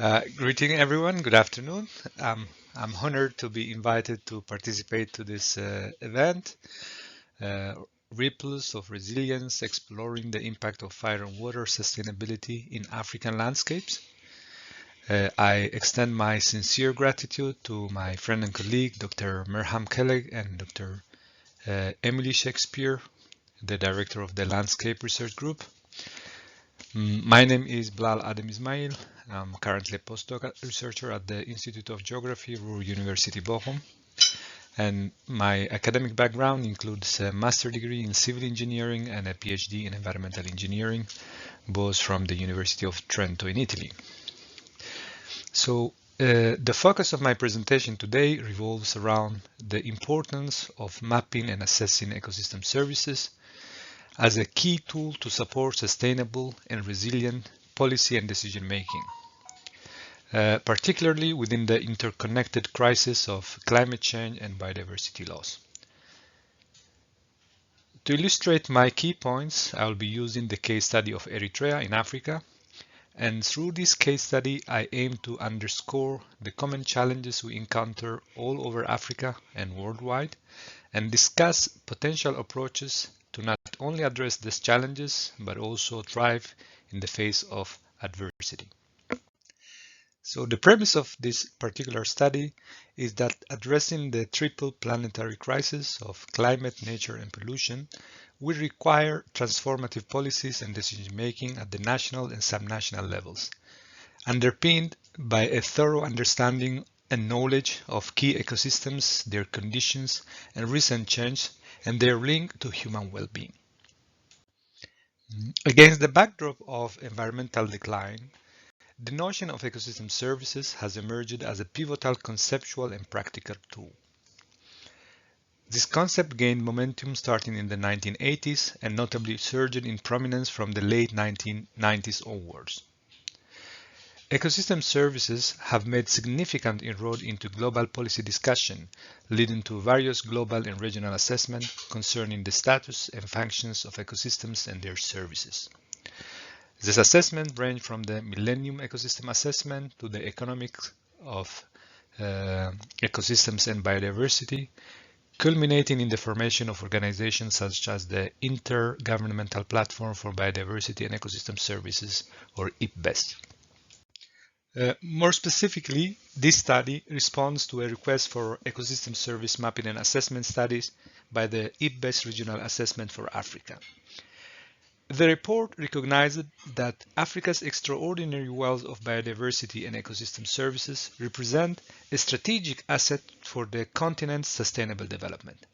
Greeting everyone, good afternoon. I'm honored to be invited to participate to this event, uh, Ripples of Resilience, Exploring the Impact of Fire and Water Sustainability in African Landscapes. I extend my sincere gratitude to my friend and colleague, Dr. Merham Kelleg and Dr. Emily Shakespeare, the director of the Landscape Research Group. My name is Blal Adem Ismail. I'm currently a postdoc researcher at the Institute of Geography, Ruhr University Bochum. And my academic background includes a master's degree in civil engineering and a PhD in environmental engineering, both from the University of Trento in Italy. So the focus of my presentation today revolves around the importance of mapping and assessing ecosystem services as a key tool to support sustainable and resilient policy and decision making, particularly within the interconnected crisis of climate change and biodiversity loss. To illustrate my key points, I will be using the case study of Eritrea in Africa, and through this case study, I aim to underscore the common challenges we encounter all over Africa and worldwide, and discuss potential approaches to not only address these challenges, but also thrive in the face of adversity. So the premise of this particular study is that addressing the triple planetary crisis of climate, nature, and pollution will require transformative policies and decision-making at the national and subnational levels, underpinned by a thorough understanding and knowledge of key ecosystems, their conditions, and recent change, and their link to human well-being. Against the backdrop of environmental decline, the notion of ecosystem services has emerged as a pivotal conceptual and practical tool. This concept gained momentum starting in the 1980s and notably surged in prominence from the late 1990s onwards. Ecosystem services have made significant inroad into global policy discussion, leading to various global and regional assessments concerning the status and functions of ecosystems and their services. This assessment ranged from the Millennium Ecosystem Assessment to the economics of ecosystems and biodiversity, culminating in the formation of organizations such as the Intergovernmental Platform for Biodiversity and Ecosystem Services, or IPBES. More specifically, this study responds to a request for ecosystem service mapping and assessment studies by the IPBES Regional Assessment for Africa. The report recognized that Africa's extraordinary wealth of biodiversity and ecosystem services represent a strategic asset for the continent's sustainable development.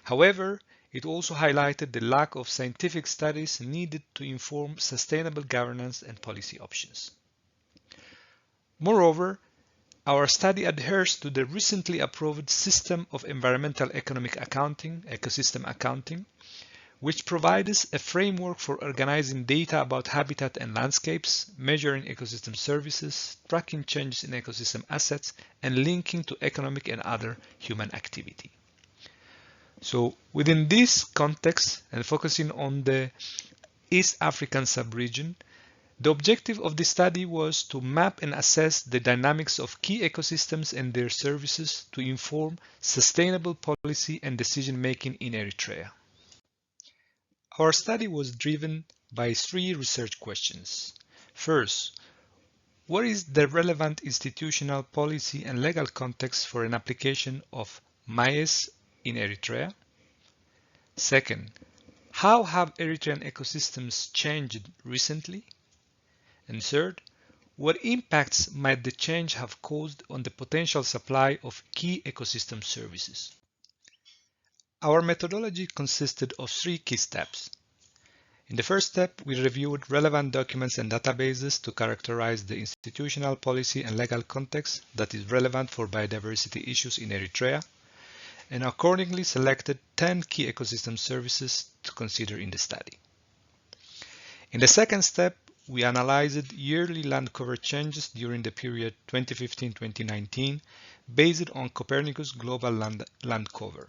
However, it also highlighted the lack of scientific studies needed to inform sustainable governance and policy options. Moreover, our study adheres to the recently approved system of environmental economic accounting, ecosystem accounting, which provides a framework for organizing data about habitat and landscapes, measuring ecosystem services, tracking changes in ecosystem assets, and linking to economic and other human activity. So within this context and focusing on the East African sub-region, the objective of the study was to map and assess the dynamics of key ecosystems and their services to inform sustainable policy and decision-making in Eritrea. Our study was driven by three research questions. First, what is the relevant institutional, policy, and legal context for an application of MAES in Eritrea? Second, how have Eritrean ecosystems changed recently? And third, what impacts might the change have caused on the potential supply of key ecosystem services? Our methodology consisted of three key steps. In the first step, we reviewed relevant documents and databases to characterize the institutional, policy, and legal context that is relevant for biodiversity issues in Eritrea, and accordingly selected 10 key ecosystem services to consider in the study. In the second step, we analyzed yearly land cover changes during the period 2015-2019 based on Copernicus Global Land Cover.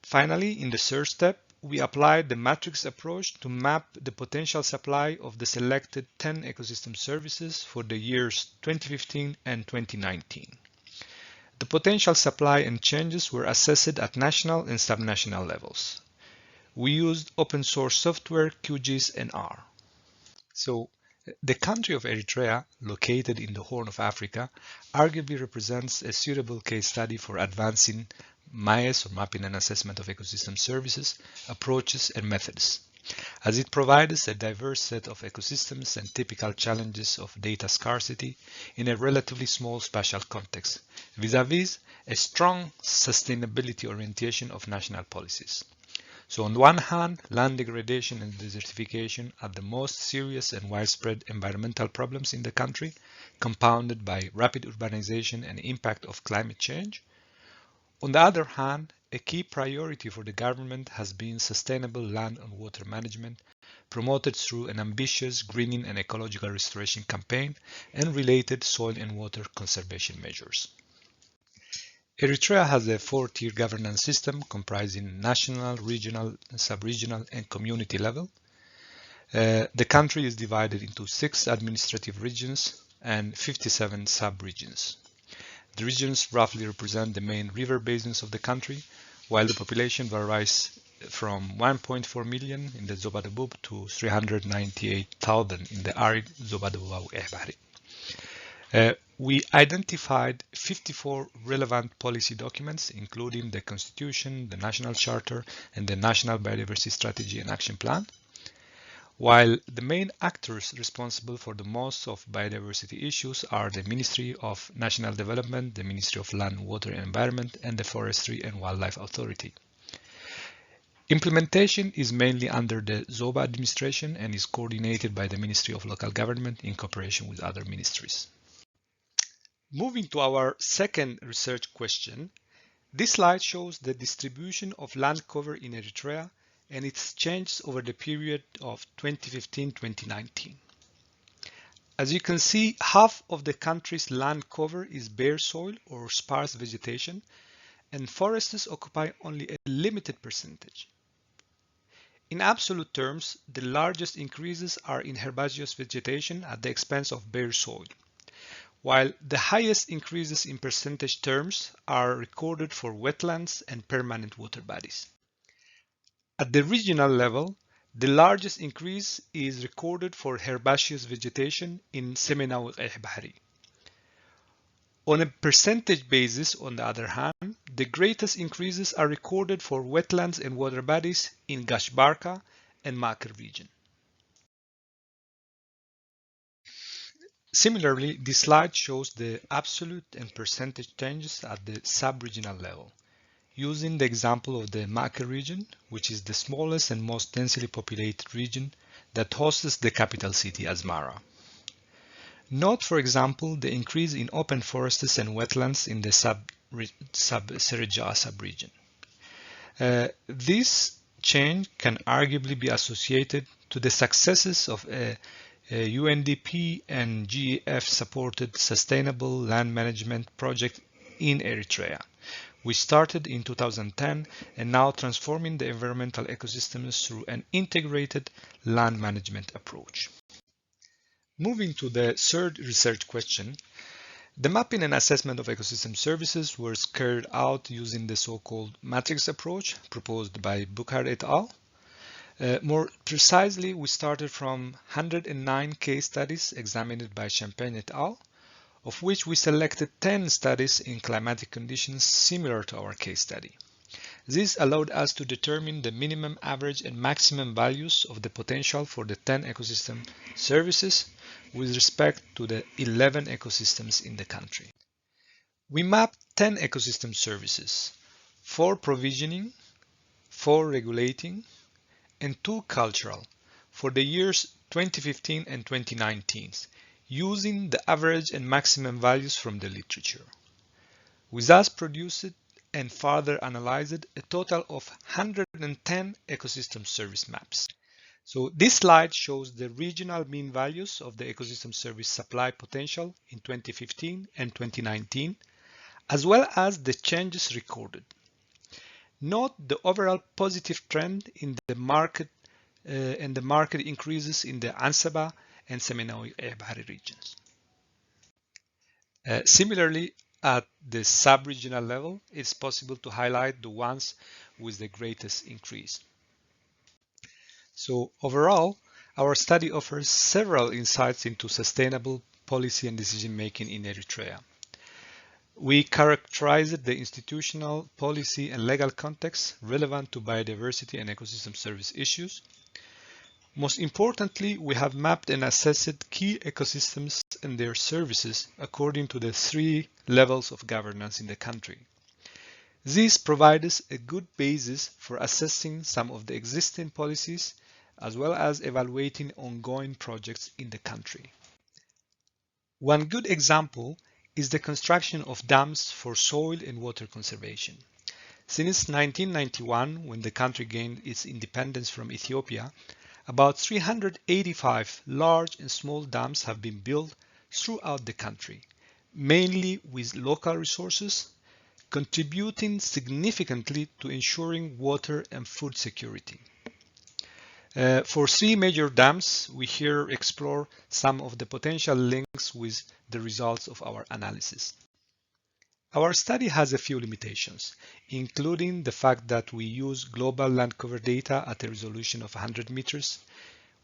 Finally, in the third step, we applied the matrix approach to map the potential supply of the selected 10 ecosystem services for the years 2015 and 2019. The potential supply and changes were assessed at national and subnational levels. We used open source software, QGIS, and R. So, the country of Eritrea, located in the Horn of Africa, arguably represents a suitable case study for advancing MAES, or Mapping and Assessment of Ecosystem Services, approaches and methods, as it provides a diverse set of ecosystems and typical challenges of data scarcity in a relatively small spatial context, vis-à-vis a strong sustainability orientation of national policies. So on one hand, land degradation and desertification are the most serious and widespread environmental problems in the country, compounded by rapid urbanization and impact of climate change. On the other hand, a key priority for the government has been sustainable land and water management, promoted through an ambitious greening and ecological restoration campaign and related soil and water conservation measures. Eritrea has a four-tier governance system comprising national, regional, sub-regional, and community level. The country is divided into 6 administrative regions and 57 sub-regions. The regions roughly represent the main river basins of the country, while the population varies from 1.4 million in the Zobadabub to 398,000 in the arid Zobadabub. We identified 54 relevant policy documents, including the Constitution, the National Charter, and the National Biodiversity Strategy and Action Plan. While the main actors responsible for the most of biodiversity issues are the Ministry of National Development, the Ministry of Land, Water and Environment, and the Forestry and Wildlife Authority. Implementation is mainly under the Zoba administration and is coordinated by the Ministry of Local Government in cooperation with other ministries. Moving to our second research question, this slide shows the distribution of land cover in Eritrea and its changes over the period of 2015-2019. As you can see, half of the country's land cover is bare soil or sparse vegetation, and forests occupy only a limited percentage. In absolute terms, the largest increases are in herbaceous vegetation at the expense of bare soil, while the highest increases in percentage terms are recorded for wetlands and permanent water bodies. At the regional level, the largest increase is recorded for herbaceous vegetation in Semenawi Bahari. On a percentage basis, on the other hand, the greatest increases are recorded for wetlands and water bodies in Gashbarka and Makr region. Similarly, this slide shows the absolute and percentage changes at the sub-regional level, using the example of the Makr region, which is the smallest and most densely populated region that hosts the capital city, Asmara. Note, for example, the increase in open forests and wetlands in the sub-Serija sub-region. This change can arguably be associated to the successes of a UNDP and GEF supported sustainable land management project in Eritrea, which started in 2010 and now transforming the environmental ecosystems through an integrated land management approach. Moving to the third research question, the mapping and assessment of ecosystem services was carried out using the so-called matrix approach proposed by Bukhar et al. More precisely, we started from 109 case studies examined by Champagne et al., of which we selected 10 studies in climatic conditions similar to our case study. This allowed us to determine the minimum, average, and maximum values of the potential for the 10 ecosystem services with respect to the 11 ecosystems in the country. We mapped 10 ecosystem services, 4 provisioning, 4 regulating, and 2 cultural for the years 2015 and 2019, using the average and maximum values from the literature. We thus produced and further analyzed a total of 110 ecosystem service maps. So this slide shows the regional mean values of the ecosystem service supply potential in 2015 and 2019, as well as the changes recorded. Note the overall positive trend in the market and the market increases in the Ansaba and Seminole Bahari regions. Similarly, at the sub-regional level, it's possible to highlight the ones with the greatest increase. So overall, our study offers several insights into sustainable policy and decision-making in Eritrea. We characterized the institutional, policy, and legal context relevant to biodiversity and ecosystem service issues. Most importantly, we have mapped and assessed key ecosystems and their services according to the 3 levels of governance in the country. This provides a good basis for assessing some of the existing policies as well as evaluating ongoing projects in the country. One good example is the construction of dams for soil and water conservation. Since 1991, when the country gained its independence from Ethiopia, about 385 large and small dams have been built throughout the country, mainly with local resources, contributing significantly to ensuring water and food security. For 3 major dams, we here explore some of the potential links with the results of our analysis. Our study has a few limitations, including the fact that we use global land cover data at a resolution of 100 meters.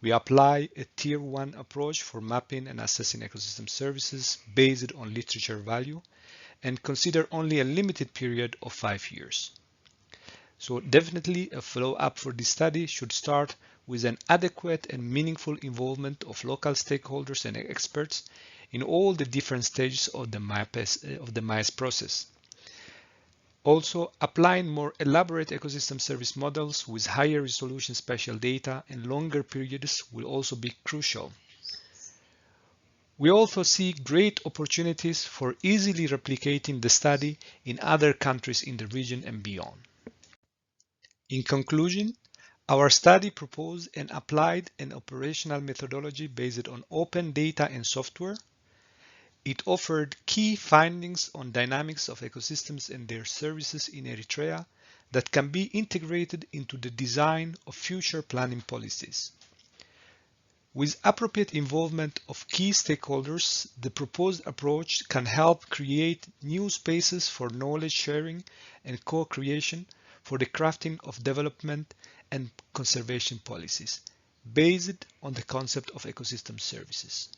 We apply a Tier 1 approach for mapping and assessing ecosystem services based on literature value and consider only a limited period of 5 years. So definitely a follow-up for this study should start with an adequate and meaningful involvement of local stakeholders and experts in all the different stages of the MAES process. Also, applying more elaborate ecosystem service models with higher resolution spatial data and longer periods will also be crucial. We also see great opportunities for easily replicating the study in other countries in the region and beyond. In conclusion, our study proposed an applied and operational methodology based on open data and software. It offered key findings on dynamics of ecosystems and their services in Eritrea that can be integrated into the design of future planning policies. With appropriate involvement of key stakeholders, the proposed approach can help create new spaces for knowledge sharing and co-creation for the crafting of development and conservation policies, based on the concept of ecosystem services.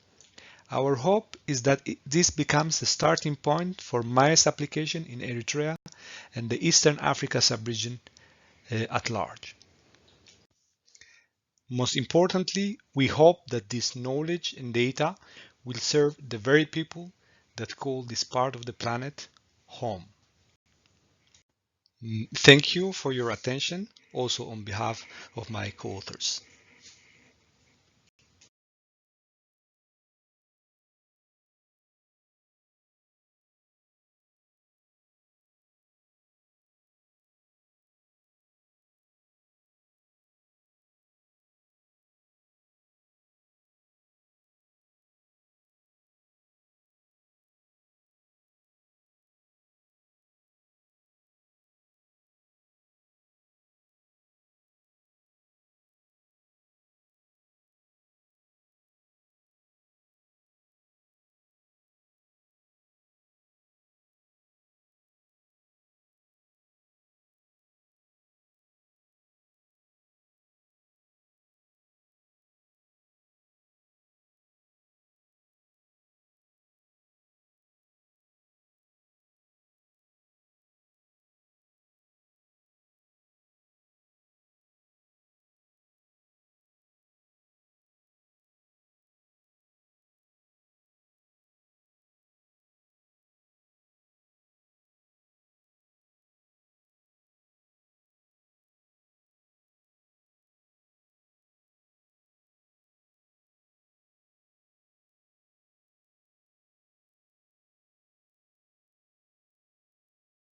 Our hope is that this becomes the starting point for MAES application in Eritrea and the Eastern Africa sub-region at large. Most importantly, we hope that this knowledge and data will serve the very people that call this part of the planet home. Thank you for your attention, also on behalf of my co-authors.